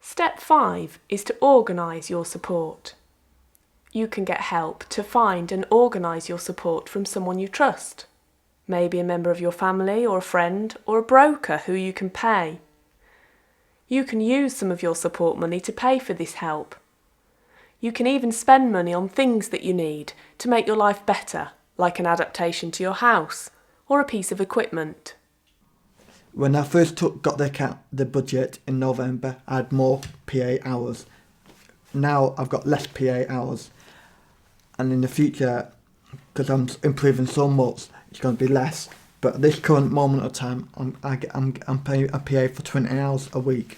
Step 5 is to organise your support. You can get help to find and organise your support from someone you trust. Maybe a member of your family or a friend or a broker who you can pay. You can use some of your support money to pay for this help. You can even spend money on things that you need to make your life better, like an adaptation to your house or a piece of equipment. When I first got the budget in November, I had more PA hours. Now I've got less PA hours. And in the future, because I'm improving so much, it's going to be less. But at this current moment of time, I'm paying a PA for 20 hours a week.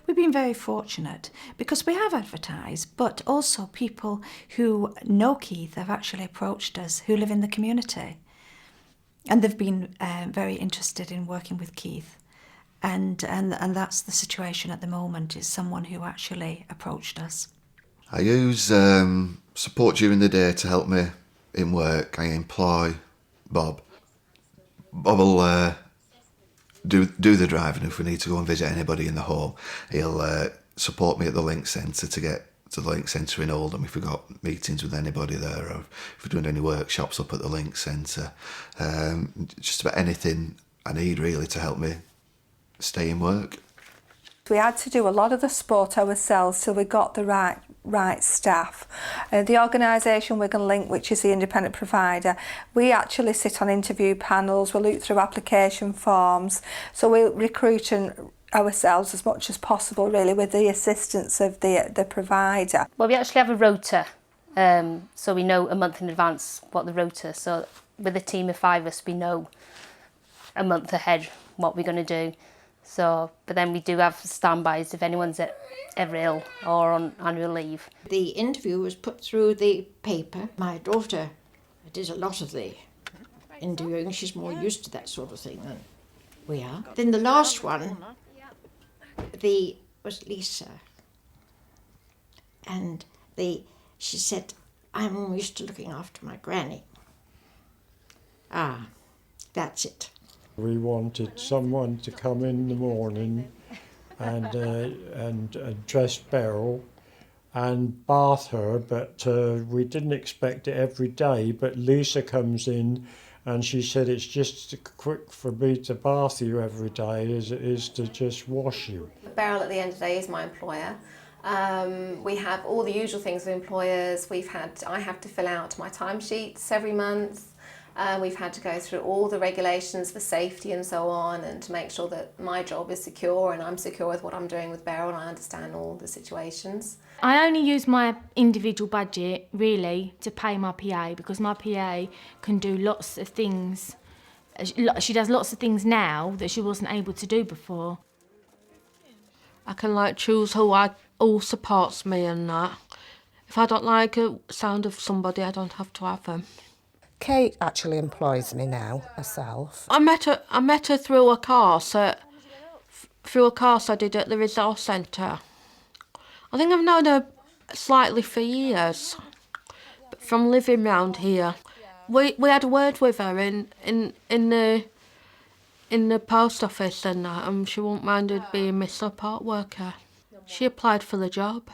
We've been very fortunate because we have advertised, but also people who know Keith have actually approached us, who live in the community. And they've been very interested in working with Keith. And that's the situation at the moment, is someone who actually approached us. I use support during the day to help me in work. I employ Bob. Bob will do the driving if we need to go and visit anybody in the home. He'll support me at the link centre to get to the link centre in Oldham if we've got meetings with anybody there, or if we're doing any workshops up at the link centre. Just about anything I need really to help me stay in work. We had to do a lot of the support ourselves till we got the right staff. The organisation Wigan Link, which is the independent provider, we actually sit on interview panels, we look through application forms, so we recruit ourselves as much as possible really with the assistance of the provider. Well, we actually have a rota, so we know a month in advance what the rota, so with a team of 5 of us we know a month ahead what we're going to do. So, but then we do have standbys if anyone's ever ill or on annual leave. The interview was put through the paper. My daughter did a lot of the interviewing. She's more used to that sort of thing than we are. Then the last one, was Lisa. And she said, I'm used to looking after my granny. Ah, that's it. We wanted someone to come in the morning and dress Beryl and bath her, but we didn't expect it every day. But Lisa comes in and she said it's just as quick for me to bath you every day as it is to just wash you. Beryl at the end of the day is my employer. We have all the usual things with employers. I have to fill out my timesheets every month. We've had to go through all the regulations for safety and so on, and to make sure that my job is secure and I'm secure with what I'm doing with Beryl and I understand all the situations. I only use my individual budget really to pay my PA, because my PA can do lots of things. She does lots of things now that she wasn't able to do before. I can choose who supports me and that. If I don't like the sound of somebody, I don't have to have them. Kate actually employs me now herself. I met her through a course I did at the resource centre. I think I've known her slightly for years, but from living round here. We had a word with her in the post office and that, she won't mind her being my support worker. She applied for the job.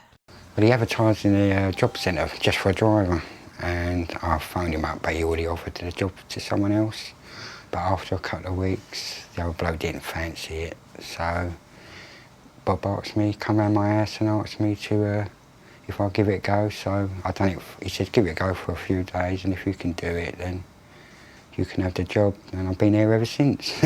Well, he advertised in the job centre just for a driver. And I phoned him up, but he already offered the job to someone else. But after a couple of weeks, the old bloke didn't fancy it. So Bob asked me to come round my house and asked me to, if I'll give it a go. So I done it. He said, give it a go for a few days, and if you can do it, then you can have the job. And I've been here ever since.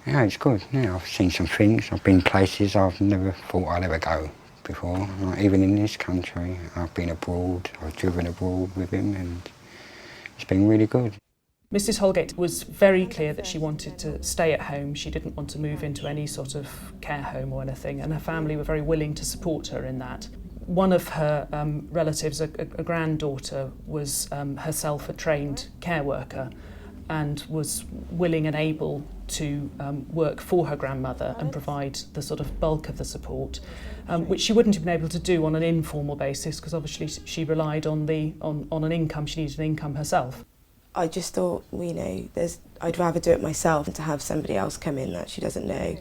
Yeah, it's good. Yeah, I've seen some things. I've been places I've never thought I'd ever go before, even in this country. I've been abroad, I've driven abroad with him, and it's been really good. Mrs Holgate was very clear that she wanted to stay at home. She didn't want to move into any sort of care home or anything, and her family were very willing to support her in that. One of her relatives, a granddaughter, was herself a trained care worker and was willing and able to work for her grandmother and provide the sort of bulk of the support, which she wouldn't have been able to do on an informal basis, because obviously she relied on an income. She needed an income herself. I just thought, I'd rather do it myself than to have somebody else come in that she doesn't know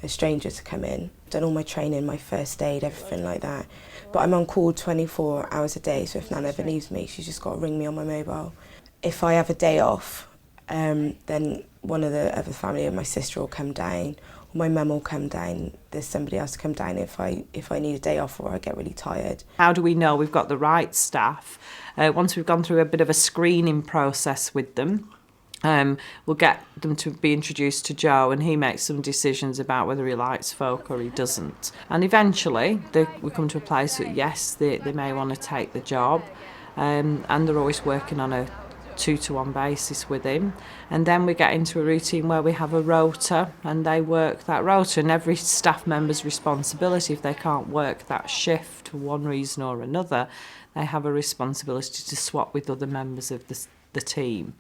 a stranger to come in. Done all my training, my first aid, everything like that. But I'm on call 24 hours a day, so if Nan ever leaves me, she's just got to ring me on my mobile. If I have a day off, then one of the other family, my sister will come down, or my mum will come down. There's somebody else to come down if I need a day off or I get really tired. How do we know we've got the right staff? Once we've gone through a bit of a screening process with them, we'll get them to be introduced to Joe, and he makes some decisions about whether he likes folk or he doesn't. And eventually we come to a place that yes, they may want to take the job, and they're always working on a 2-to-1 basis with him. And then we get into a routine where we have a rota and they work that rota, and every staff member's responsibility, if they can't work that shift for one reason or another, they have a responsibility to swap with other members of the team.